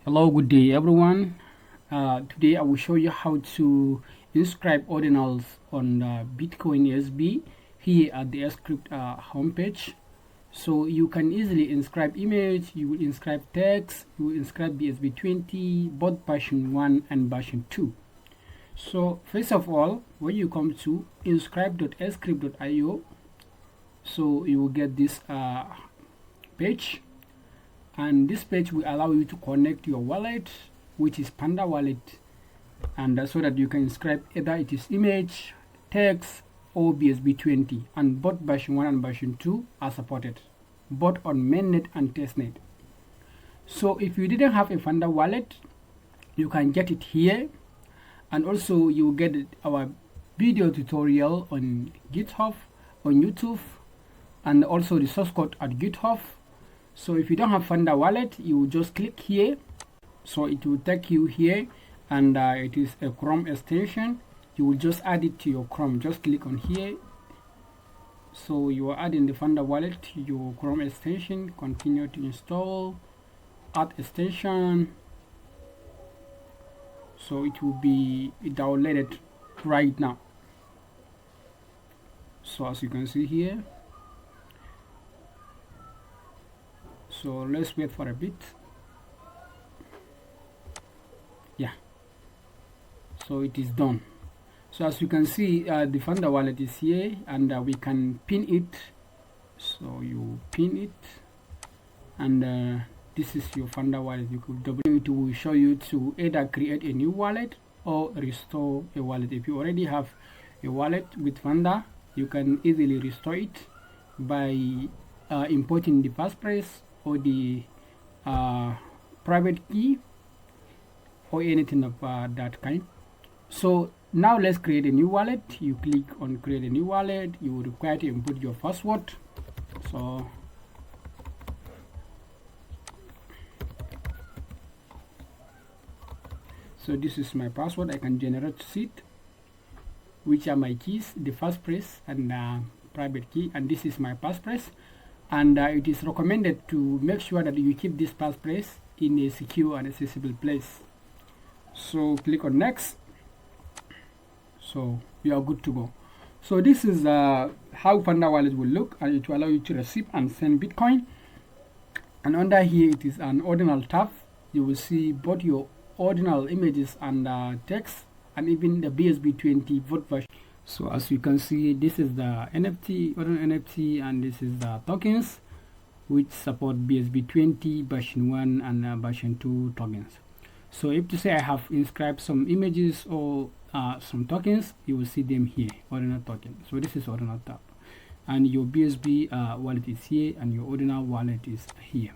Hello, good day everyone. Today I will show you how to inscribe ordinals on Bitcoin SB here at the Escript homepage. So you can easily inscribe image, you will inscribe text, you will inscribe bsv20, both version 1 and version 2. So first of all, when you come to inscribe.script.io, so you will get this page, and this page will allow you to connect your wallet, which is Panda wallet, and so that you can inscribe either it is image, text, or bsv20, and both version 1 and version 2 are supported both on mainnet and testnet. So if you didn't have a Panda wallet, you can get it here, and also you will get our video tutorial on GitHub, on YouTube, and also the source code at GitHub. So if you don't have Panda wallet, you will just click here, so it will take you here, and it is a Chrome extension. You will just add it to your Chrome. Just click on here. So you are adding the Panda wallet to your Chrome extension. Continue to install, add extension. So it will be downloaded right now. So as you can see here, so let's wait for a bit. Yeah, so it is done. So as you can see, the Panda wallet is here, and we can pin it. So you pin it, and this is your Panda wallet. You could double it. Will show you to either create a new wallet or restore a wallet. If you already have a wallet with Panda, you can easily restore it by importing the passphrase or the private key or anything of that kind. So now let's create a new wallet. You click on create a new wallet. You will require to input your password. So this is my password. I can generate it, which are my keys, the passphrase and private key, and this is my passphrase. And it is recommended to make sure that you keep this passphrase in a secure and accessible place. So click on next. So you are good to go. So this is how Panda wallet will look, and it will allow you to receive and send Bitcoin. And under here it is an ordinal tab. You will see both your ordinal images and text, and even the bsv20 vote version. So as you can see, this is the NFT, ordinal NFT, and this is the tokens which support bsv20 version 1 and version 2 tokens. So if to say I have inscribed some images or some tokens, you will see them here, ordinal token. So this is ordinal tab, and your bsv wallet is here, and your ordinal wallet is here.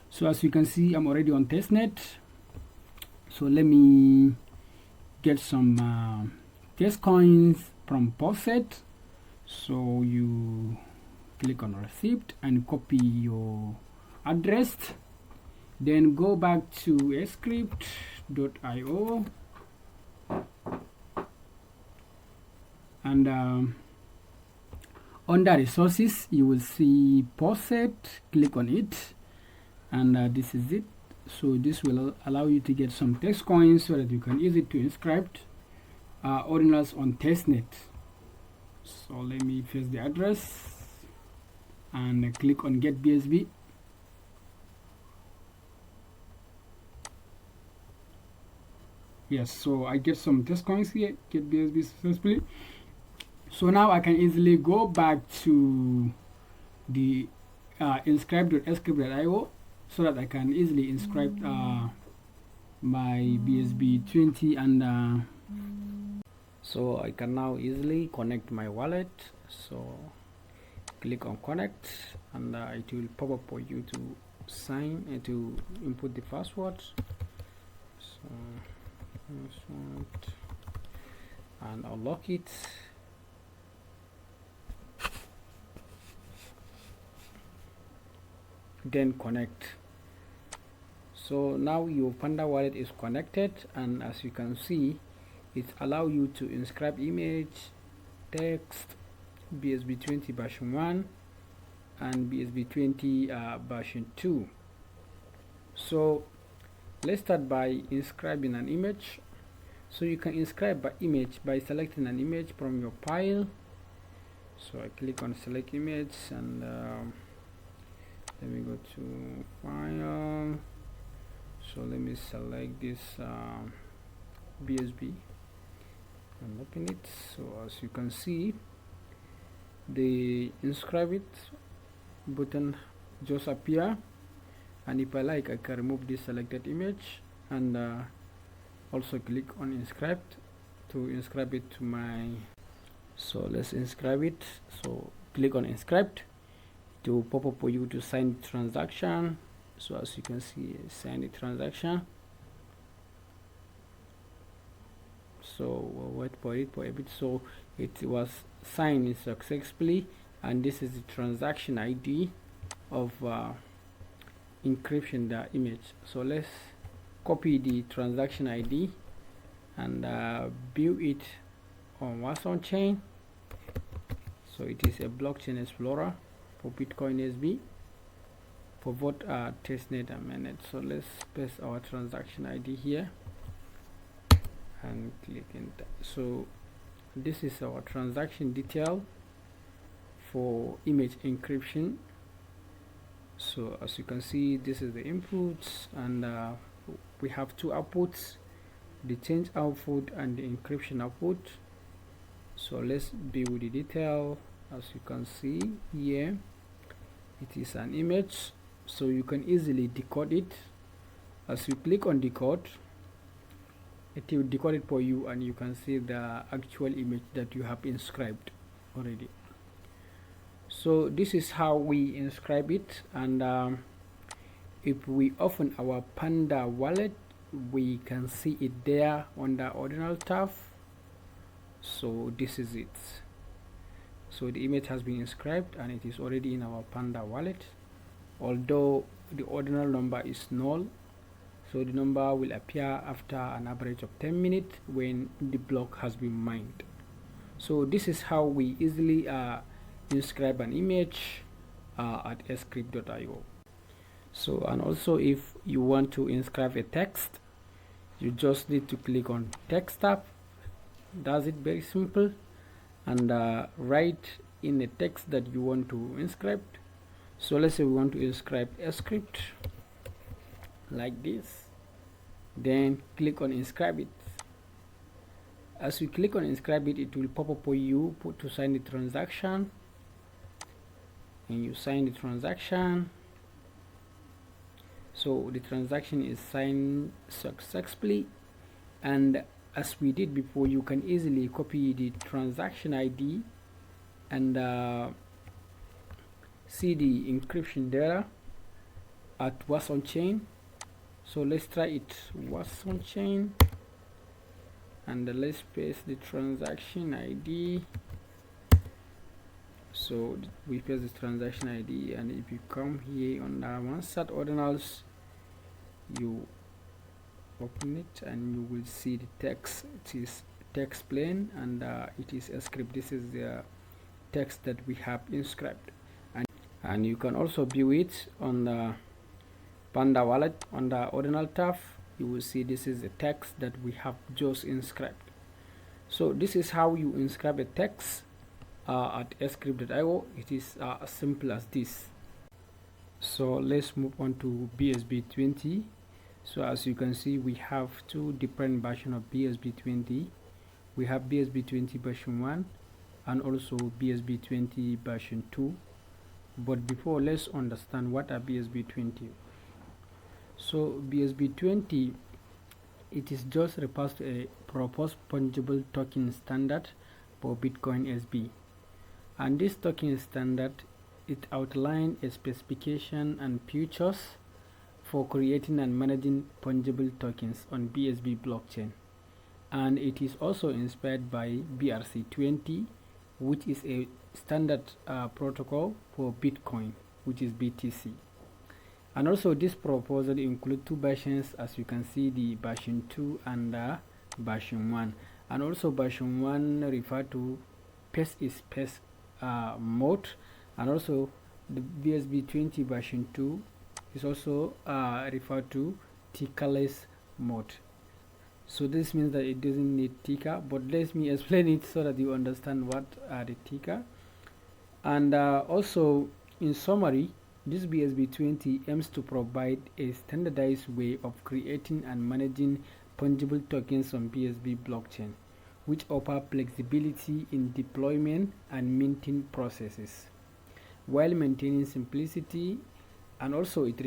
So as you can see, I'm already on testnet. So let me get some test coins from Testnet. So you click on receipt and copy your address, then go back to Escript.io, and under resources you will see Testnet. Click on it, and this is it. So this will allow you to get some text coins so that you can use it to inscribe ordinals on testnet. So let me paste the address and click on get bsv. Yes, so I get some test coins here, get bsv successfully. So now I can easily go back to the inscribe.script.io so that I can easily inscribe my bsv20, and so I can now easily connect my wallet. So click on connect, and it will pop up for you to sign and to input the password. So and unlock it. Then connect. So now your Panda wallet is connected, and as you can see, it allows you to inscribe image, text, bsv20 version 1 and bsv20 version 2. So Let's start by inscribing an image. So you can inscribe by image by selecting an image from your file. So I click on select image, and let me go to file. So let me select this bsv and open it. So as you can see, the inscribe it button just appear, and if I like, I can remove this selected image and also click on inscribe to inscribe it to my. So let's inscribe it. So click on inscribe to pop up for you to sign the transaction. So as you can see, sign the transaction. So we'll wait for it for a bit. So it was signed successfully, and this is the transaction ID of encryption the image. So let's copy the transaction ID and view it on what's on chain. So it is a blockchain explorer for Bitcoin SV for both testnet and mainnet. So let's paste our transaction ID here and click enter. So this is our transaction detail for image encryption. So as you can see, this is the inputs, and we have two outputs, the change output and the encryption output. So let's view the detail. As you can see here, it is an image, so you can easily decode it. As you click on decode, it will decode it for you, and you can see the actual image that you have inscribed already. So this is how we inscribe it, and if we open our Panda wallet, we can see it there on the Ordinal tab. So this is it. So the image has been inscribed and it is already in our Panda wallet, although the ordinal number is null. So the number will appear after an average of 10 minutes when the block has been mined. So this is how we easily inscribe an image at sCrypt.io. So, and also if you want to inscribe a text, you just need to click on text tab. Does it very simple, and write in the text that you want to inscribe. So let's say we want to inscribe Escript like this, then click on inscribe it. As you click on inscribe it, it will pop up for you to sign the transaction, and you sign the transaction. So the transaction is signed successfully, and as we did before, you can easily copy the transaction ID and see the encryption data at what's on chain. So let's try it, what's on chain, and let's paste the transaction ID. So we paste the transaction ID, and if you come here on the one-shot ordinals, you open it and you will see the text. It is text plain, and it is a script. This is the text that we have inscribed, and you can also view it on the Panda wallet on the Ordinal tab. You will see this is the text that we have just inscribed. So this is how you inscribe a text at sCrypt.io. It is as simple as this. So let's move on to bsv20. So as you can see, we have two different versions of bsv20. We have bsv20 version 1 and also bsv20 version 2. But before, let's understand what are bsv20. So bsv20, it is just refers to a proposed fungible token standard for Bitcoin SV, and this token standard, it outlines a specification and features for creating and managing fungible tokens on BSV blockchain, and it is also inspired by BRC20, which is a standard protocol for Bitcoin, which is BTC. And also this proposal includes two versions, as you can see, the version 2 and version 1. And also version 1 refer to paste mode, and also the bsv20 version 2 is also referred to tickerless mode. So this means that it doesn't need ticker, but let me explain it so that you understand what are the ticker. And also, in summary, this bsv20 aims to provide a standardized way of creating and managing fungible tokens on BSV blockchain, which offer flexibility in deployment and minting processes, while maintaining simplicity. And also it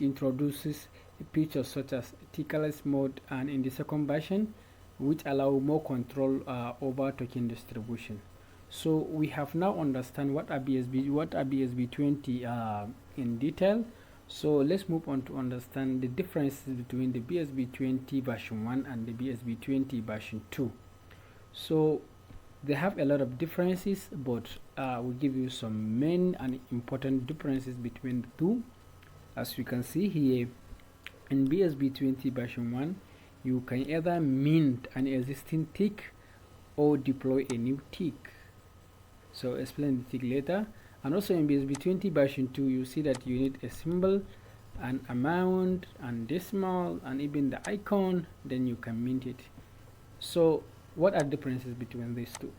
introduces features such as tickerless mode, and in the second version, which allow more control over token distribution. So we have now understand what are bsv20 in detail. So let's move on to understand the differences between the bsv20 version 1 and the bsv20 version 2. So they have a lot of differences, but we'll give you some main and important differences between the two. As you can see here, in bsv20 version 1, you can either mint an existing tick or deploy a new tick. So explain the tick later. And also in bsv20 version 2, you see that you need a symbol, an amount, and decimal, and even the icon, then you can mint it. So what are the differences between these two?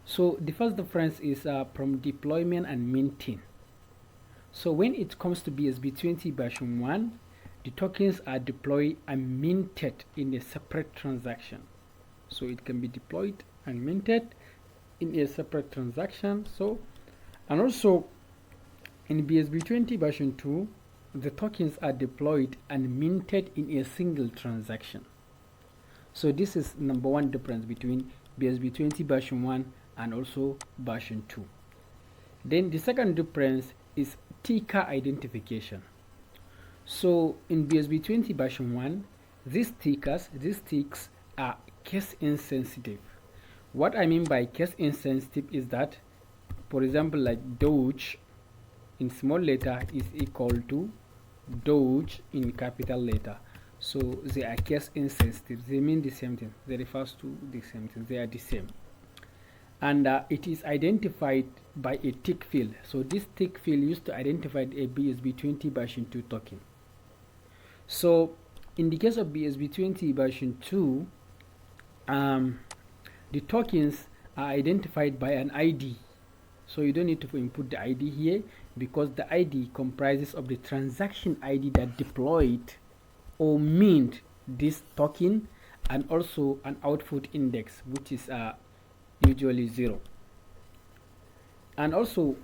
So the first difference is from deployment and minting. So when it comes to bsv20 version 1, the tokens are deployed and minted in a separate transaction. So it can be deployed and minted in a separate transaction. So, and also in bsv20 version 2, the tokens are deployed and minted in a single transaction. So this is number one difference between bsv20 version 1 and also version 2. Then the second difference is ticker identification. So in bsv20 version 1, these ticks are case insensitive. What I mean by case insensitive is that, for example, like Doge in small letter is equal to Doge in capital letter. So they are case insensitive. They mean the same thing. They refers to the same thing. They are the same. And it is identified by a tick field. So this tick field used to identify a bsv20 version 2 token. So in the case of bsv20 version 2, the tokens are identified by an ID. So you don't need to input the ID here, because the ID comprises of the transaction ID that deployed or mint this token, and also an output index, which is usually 0. And also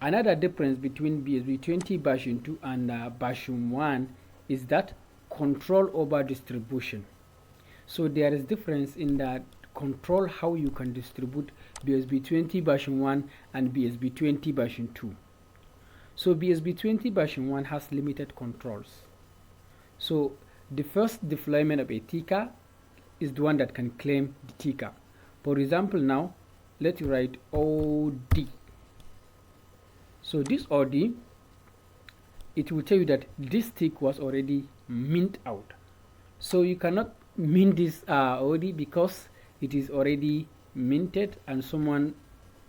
another difference between bsv20 version 2 and version 1 is that control over distribution. So there is difference in that control how you can distribute bsv20 version 1 and bsv20 version 2. So bsv20 version 1 has limited controls. So the first deployment of a ticker is the one that can claim the ticker. For example, now let's write OD. So this OD, it will tell you that this tick was already mint out. So you cannot mint this OD because it is already minted and someone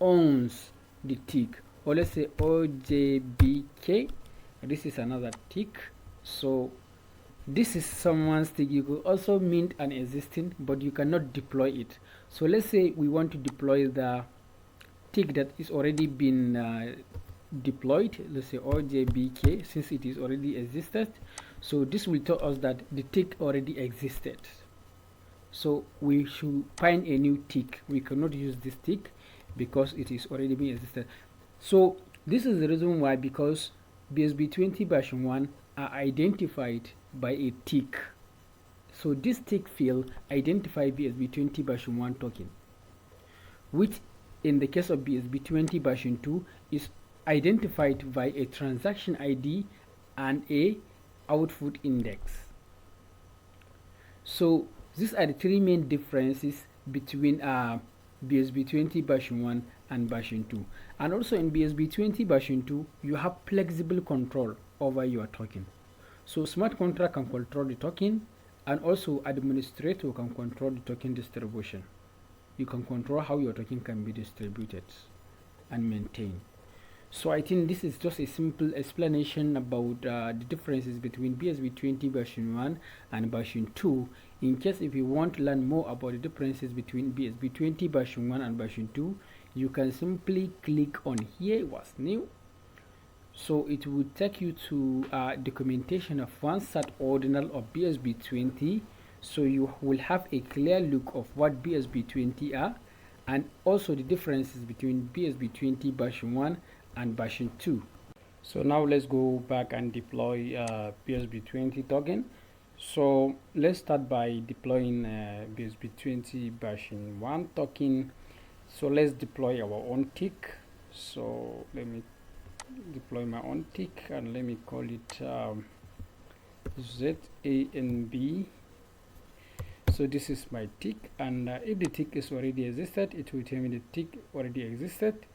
owns the tick. Or let's say OJBK, this is another tick. So this is someone's tick. You could also mint an existing, but you cannot deploy it. So let's say we want to deploy the tick that is already been deployed. Let's say OJBK, since it is already existed. So this will tell us that the tick already existed. So we should find a new tick. We cannot use this tick because it is already being existed. So this is the reason why, because bsv20 version 1 are identified by a tick. So this tick field identifies bsv20 version 1 token, which in the case of bsv20 version 2 is identified by a transaction ID and a output index. So these are the three main differences between bsv20 version 1 and version 2. And also in bsv20 version 2, you have flexible control over your token. So smart contract can control the token, and also administrator can control the token distribution. You can control how your token can be distributed and maintained. So I think this is just a simple explanation about the differences between bsv20 version 1 and version 2. In case if you want to learn more about the differences between bsv20 version 1 and version 2, you can simply click on here, what's new. So it will take you to documentation of one set ordinal of bsv20, so you will have a clear look of what bsv20 are, and also the differences between bsv20 version 1 and version 2. So now let's go back and deploy bsv20 token. So let's start by deploying bsv20 version 1 token. So let's deploy our own tick. So let me deploy my own tick, and let me call it ZANB. So this is my tick, and if the tick is already existed, it will tell me the tick already existed,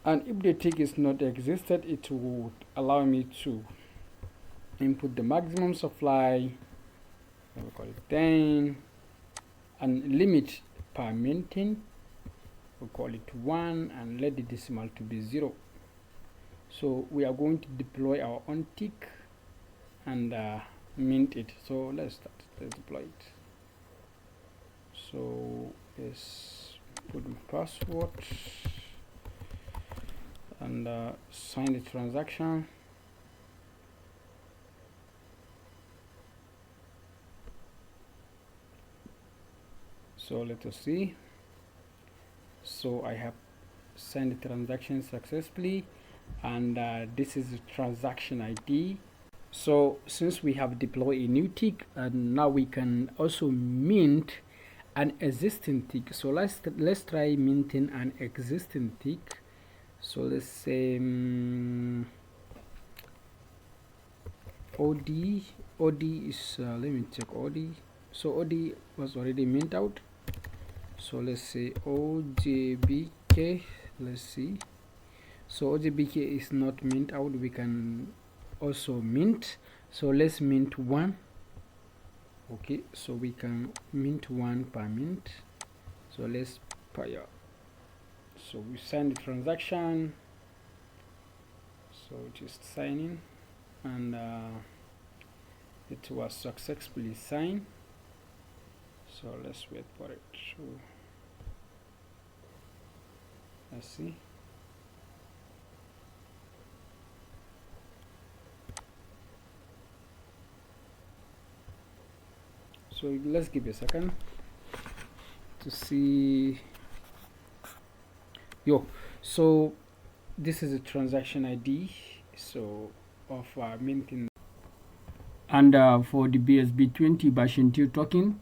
and if the tick is not existed, it would allow me to input the maximum supply. I will call it 10, and limit per minting, we'll call it 1, and let the decimal to be 0. So we are going to deploy our own tick and mint it. So let's deploy it. So let's put my password and sign the transaction. So let us see. So I have signed the transaction successfully, and this is the transaction ID. So since we have deployed a new tick, and now we can also mint an existing tick. So let's try minting an existing tick. So let's say OD is let me check OD. So OD was already mint out. So let's say OJBK. Let's see. So OJBK is not mint out. We can also mint. So let's mint 1. Okay, so we can mint 1 per mint. So let's pair. So we sign the transaction. So just signing, and it was successfully signed. So let's wait for it. So let's see. So let's give it a second to see. So this is a transaction ID, so of minting, and for the bsv20 version 2 token.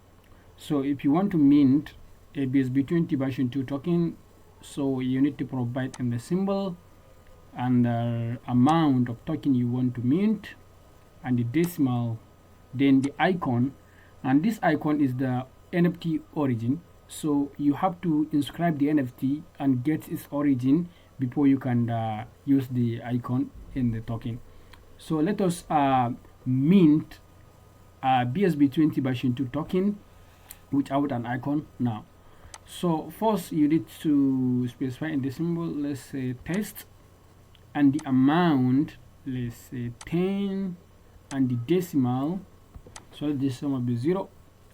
So if you want to mint a bsv20 version 2 token, so you need to provide in the symbol and the amount of token you want to mint, and the decimal, then the icon, and this icon is the NFT origin. So you have to inscribe the NFT and get its origin before you can use the icon in the token. So let us mint bsv20 version 2 token without an icon now. So first you need to specify in the symbol, let's say test, and the amount, let's say 10, and the decimal, so the decimal will be 0,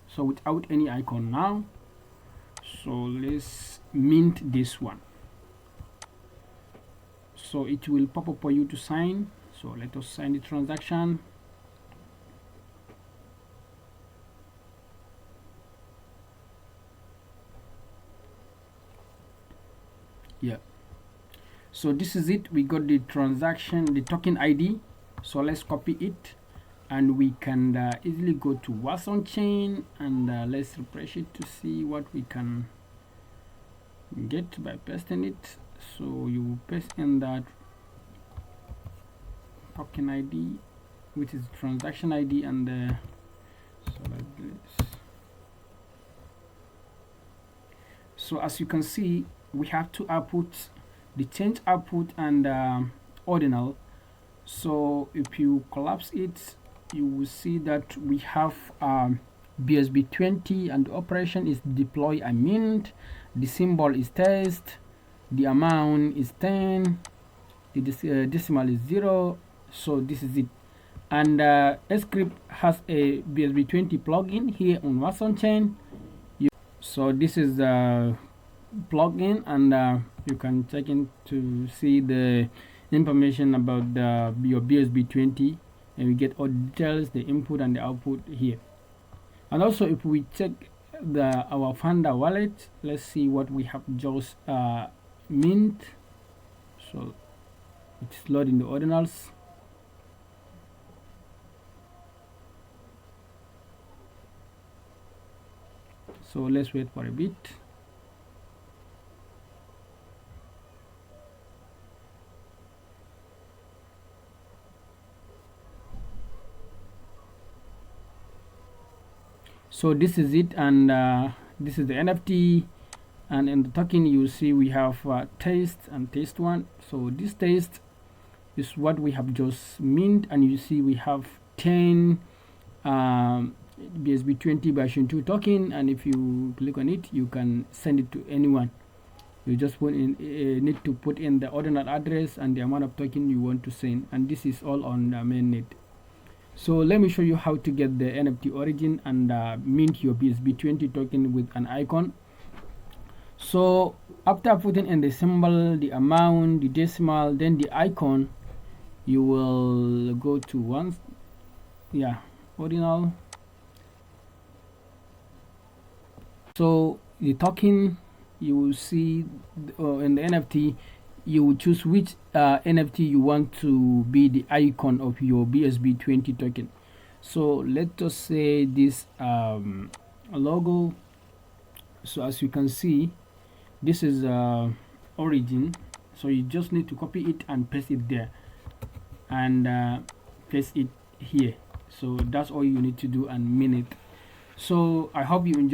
so without any icon now. So let's mint this one. So it will pop up for you to sign. So let us sign the transaction. Yeah, so this is it. We got the transaction, the token ID. So let's copy it, and we can easily go to what's on chain, and let's refresh it to see what we can get by pasting it. So you paste in that token ID, which is transaction ID, and so like this. So as you can see, we have two outputs, the change output and ordinal. So if you collapse it, you will see that we have bsv20, and the operation is deploy and mint. The symbol is test, the amount is 10, the decimal is 0, so this is it. And Escript has a bsv20 plugin here on Watson chain. So this is the plugin, and you can check in to see the information about your bsv20, and we get all details, the input and the output here. And also, if we check our Founder wallet, let's see what we have just mint. So it's loading the ordinals. So let's wait for a bit. So this is it, and this is the NFT, and in the token you see we have taste and taste one. So this taste is what we have just mint, and you see we have 10 bsv20 version 2 token, and if you click on it you can send it to anyone. You just need to put in the ordinal address and the amount of token you want to send, and this is all on the mainnet. So let me show you how to get the NFT origin and mint your bsv20 token with an icon. So after putting in the symbol, the amount, the decimal, then the icon, you will go to ordinal. So the token, you will see in the NFT, you will choose which NFT you want to be the icon of your bsv20 token. So let us say this logo. So as you can see, this is origin. So you just need to copy it and paste it there, and paste it here. So that's all you need to do and mint it. So I hope you enjoy.